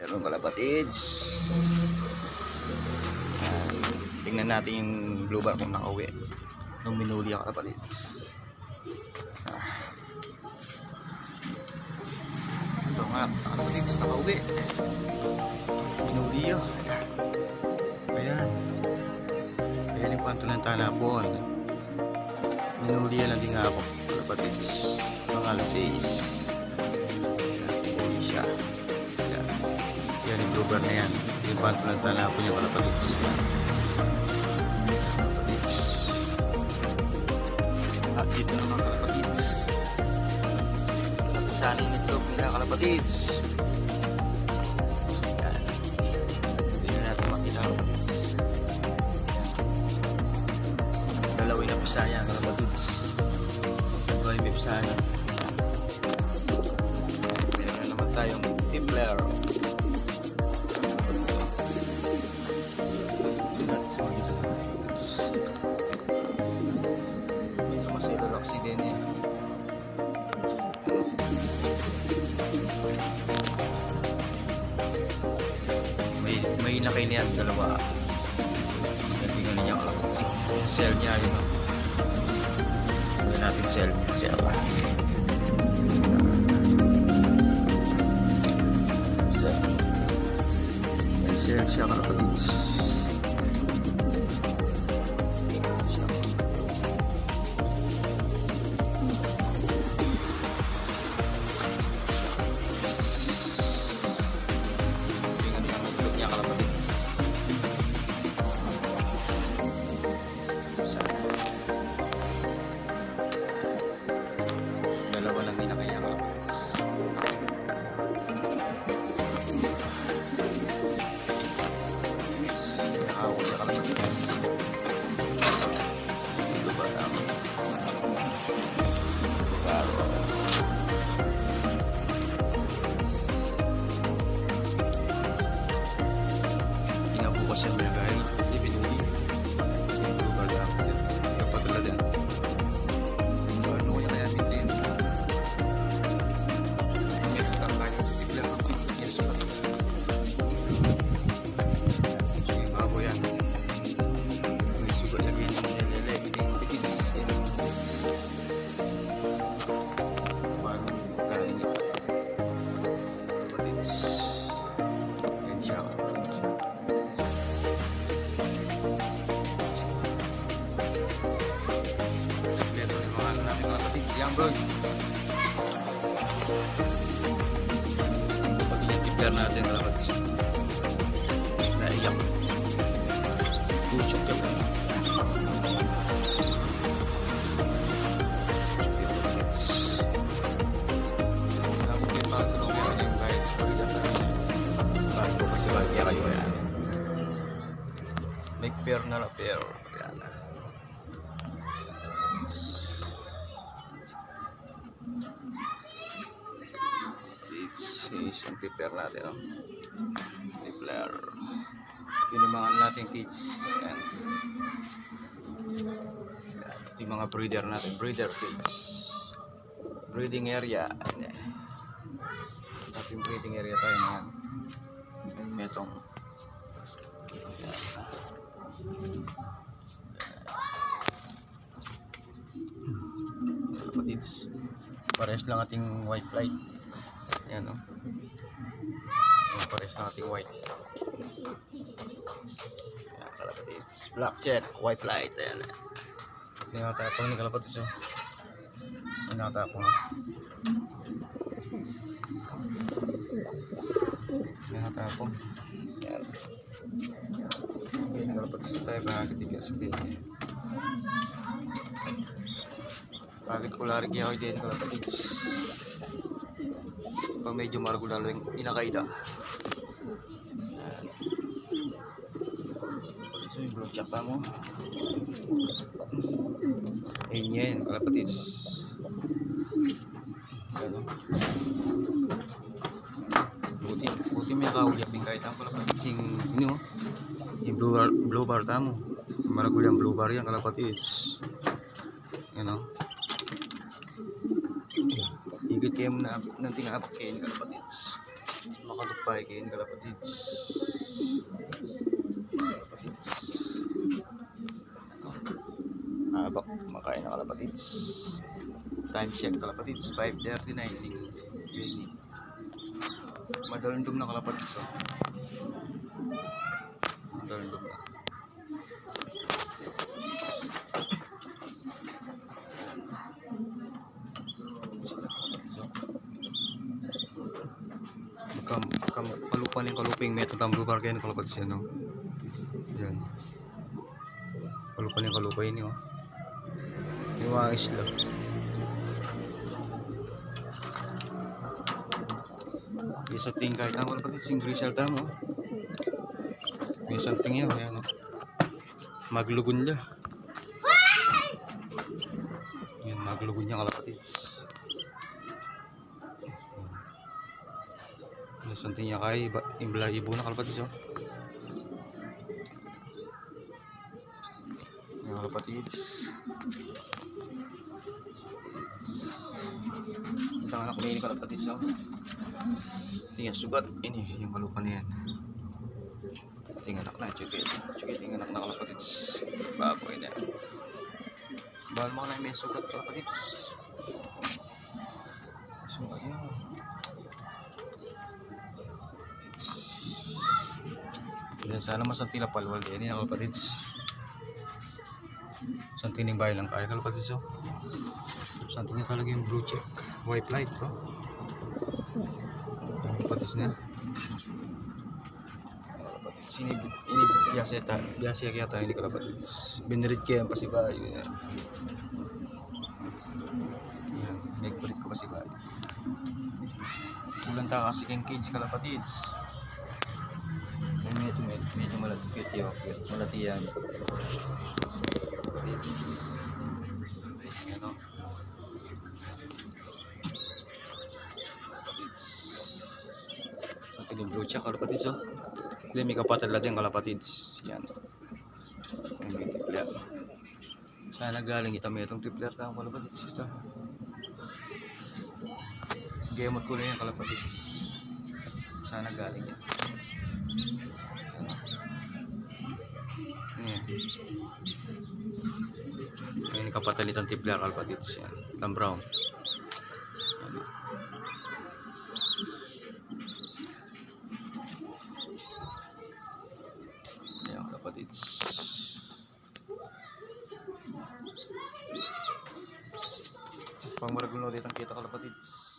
Meron kalapatids. Tingnan natin yung blue bar kung nakauwi nung minuli ang kalapatids. Ito nga, kalapatids nakauwi. Minuli yun. Ayan. Ayan yung panto ng tanapon. Minuli yan lang din nga ako. Kalapatids. Mga alas 6. Minuli siya. Yan yung blue bar na yan. Yung panto ng tanapon niya kalapatids. Kalapatids. At dito naman kalapatids. Napisanin nito nila kalapatids. Yan. Hindi na natin makita kalapatids. Dalawin na pisa yan kalapatids. Dalawin may pisa yan. Meron na naman tayong timpler. Din eh. May nakay niyan dalawa. Tingnan niya yung cell niya yun. Tingnan natin cell. May cell siya kalapatids. Dalawa lang din na kaya kalapatids. Nakawag siya kalapatids. Ito ba naman? Baro. Inabukas siya mga guys. Hindi pinuli. Ito ba naman? Ito pa talaga. Ano kaya kaya pinili? Yang bro, pag sinitipler natin kalapatids naiyak tuchok ka lang may pair na pair yan. Isang tipler natin, no? Tipler. Pinimangan natin kids. Yan. Yan. Yung mga breeder natin, breeder kids. Breeding area. Yan. Ating breeding area tayo na yan. May metong. Yan. Kalapatids. Parehas lang ating white light. Ayan o. Pares na ating white. Ayan, kalapatids. Black check, white light. Ayan. Pinatapang ni kalapatids o. Pinatapang. Pinatapang. Ayan. Okay, kalapatids tayo. Bakit din. Bakit kulari kaya ako din kalapatids. Pag medyo margo lalo yung inakaida. So yung blue chapa mo. Ayun yan, kalapatids. Ano? Buti may kaulyapin kahit ang kalapatids yung yung blue bar tamo. Margo yung blue bar yan kalapatids. Yan o. Higit kayo na nanti nga apot kayo ni kalapatids. Makadupay kayo ni kalapatids. Kalapatids. Habak kumakain ng kalapatids. Time check kalapatids, 5:39. Madalundog na kalapatids. Oh. Madalundog na. Kalupan yung kaluping may tatambo para kayo ng kalapatids yan. No? Yan. Kalupan yung kalupay niyo. Yung mga isla. Bisa ting kahit ang kalapatids yung grisal tamo. Bisa ting yun. Ayan, no? Maglugon niya. Yan, maglugon niya kalapatids. Something niya kay ibo na kalapatids. Oh. Yung kalapatids. Ito nga na kumili kalapatids. Oh. Tingnan sugat. Ini yung kalupan na yan. Tingnan anak na. Chukit yung anak na kalapatids. Baboy na. Bahal mo na may sugat kalapatids. Sugat yun. Sana masantila palwal din yung kalapatids. Santining bahay lang kaya kalapatids. Oh. Santinya talaga yung blue check. White light. Oh. Kalapatids na. Ini biasa kaya tayo ni kalapatids. Binirid kaya ang pasibayo. Yan. Nagpalit ko pasibayo. Kulang ta kasi kang kids kalapatids. Medyo malapit yun. Malati yan. Tips. Ayan o. So, tinibro siya kalapatids o. Hindi, may kapatid natin kalapatids. Yan. Yung may tipler. Sana galing ito may itong tipler na kalapatids. Ito. Gamot ko na yung kalapatids. Sana galing yan. Ini kapatalitan tipler kalapatids yan. Itang brown. Yan kalapatids. Pang maragulo ditang kita kalapatids.